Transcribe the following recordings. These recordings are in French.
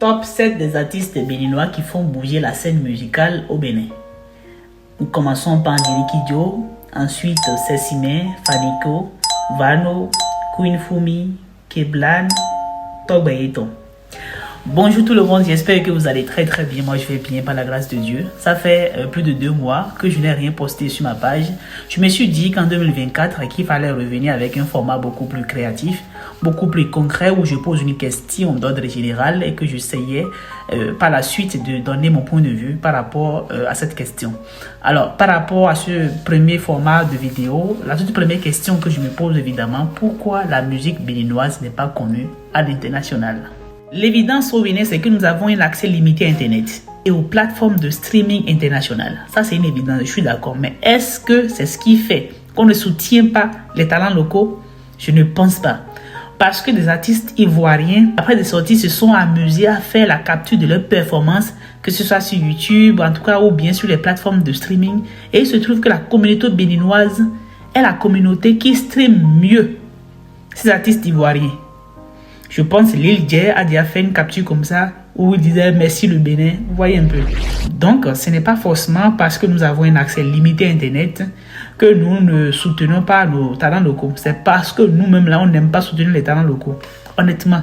Top 7 des artistes béninois qui font bouger la scène musicale au Bénin. Nous commençons par Ndiri Kidjo, ensuite Sessimé, Faniko, Vano, Queen Fumi, Keblan, Togbayeton. Bonjour tout le monde, j'espère que vous allez très bien. Moi je vais bien par la grâce de Dieu. Ça fait plus de 2 mois que je n'ai rien posté sur ma page. Je me suis dit qu'en 2024 qu'il fallait revenir avec un format beaucoup plus créatif, beaucoup plus concret, où je pose une question d'ordre général et que j'essayais par la suite de donner mon point de vue par rapport à cette question. Alors par rapport à ce premier format de vidéo, la toute première question que je me pose évidemment, pourquoi la musique béninoise n'est pas connue à l'international? L'évidence au Bénin, c'est que nous avons un accès limité à Internet et aux plateformes de streaming internationales. Ça, c'est une évidence, je suis d'accord. Mais est-ce que c'est ce qui fait qu'on ne soutient pas les talents locaux? Je ne pense pas. Parce que des artistes ivoiriens, après des sorties, se sont amusés à faire la capture de leurs performances, que ce soit sur YouTube, en tout cas, ou bien sur les plateformes de streaming. Et il se trouve que la communauté béninoise est la communauté qui stream mieux ces artistes ivoiriens. Je pense que Lil J a déjà fait une capture comme ça où il disait merci le Bénin. Vous voyez un peu. Donc, ce n'est pas forcément parce que nous avons un accès limité à Internet que nous ne soutenons pas nos talents locaux. C'est parce que nous-mêmes là, on n'aime pas soutenir les talents locaux. Honnêtement,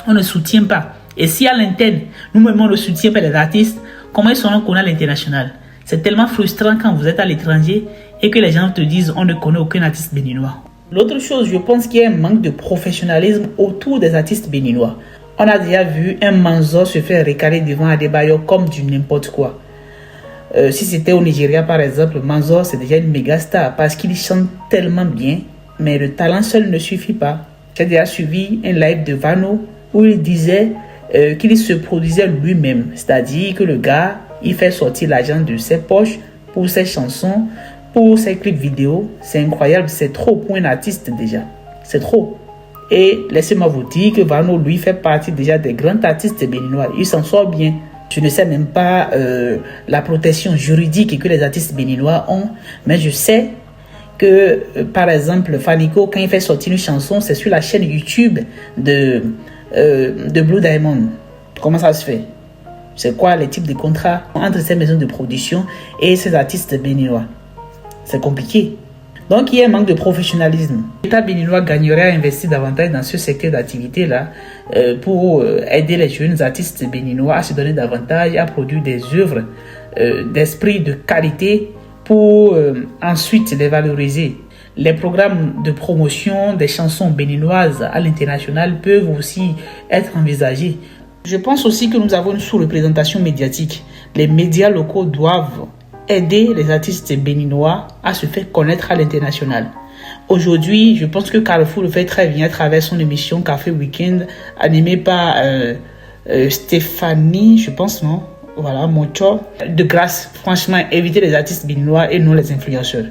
on ne soutient pas. Et si à l'interne, nous-mêmes on ne soutient pas les artistes, comment ils seront connus à l'international? C'est tellement frustrant quand vous êtes à l'étranger et que les gens te disent on ne connaît aucun artiste béninois. L'autre chose, je pense qu'il y a un manque de professionnalisme autour des artistes béninois. On a déjà vu un Manzo se faire récaler devant Adebayo comme du n'importe quoi. Si c'était au Nigeria par exemple, Manzo c'est déjà une méga star parce qu'il chante tellement bien, mais le talent seul ne suffit pas. J'ai déjà suivi un live de Vano où il disait qu'il se produisait lui-même. C'est-à-dire que le gars, il fait sortir l'argent de ses poches pour ses chansons, pour ses clips vidéo. C'est incroyable, c'est trop pour un artiste déjà. C'est trop. Et laissez-moi vous dire que Vano, lui, fait partie déjà des grands artistes béninois. Il s'en sort bien. Je ne sais même pas la protection juridique que les artistes béninois ont, mais je sais que, par exemple, Faniko, quand il fait sortir une chanson, c'est sur la chaîne YouTube de Blue Diamond. Comment ça se fait? C'est quoi les types de contrats entre ces maisons de production et ces artistes béninois? C'est compliqué. Donc, il y a un manque de professionnalisme. L'État béninois gagnerait à investir davantage dans ce secteur d'activité-là pour aider les jeunes artistes béninois à se donner davantage, à produire des œuvres d'esprit de qualité pour ensuite les valoriser. Les programmes de promotion des chansons béninoises à l'international peuvent aussi être envisagés. Je pense aussi que nous avons une sous-représentation médiatique. Les médias locaux doivent aider les artistes béninois à se faire connaître à l'international. Aujourd'hui, je pense que Carrefour le fait très bien à travers son émission Café Weekend, animée par Stéphanie, je pense, non? Voilà, Mocho. De grâce, franchement, évitez les artistes béninois et non les influenceurs.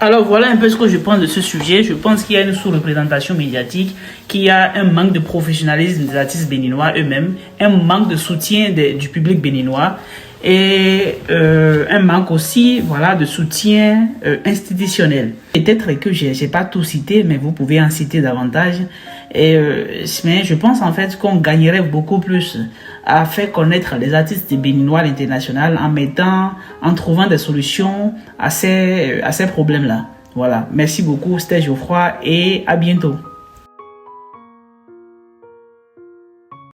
Alors voilà un peu ce que je pense de ce sujet. Je pense qu'il y a une sous-représentation médiatique, qu'il y a un manque de professionnalisme des artistes béninois eux-mêmes, un manque de soutien du public béninois et un manque aussi de soutien institutionnel. Peut-être que je n'ai pas tout cité, mais vous pouvez en citer davantage. Mais je pense en fait qu'on gagnerait beaucoup plus à faire connaître les artistes béninois à l'international en trouvant des solutions à ces problèmes-là. Voilà, merci beaucoup, c'était Geoffroy et à bientôt.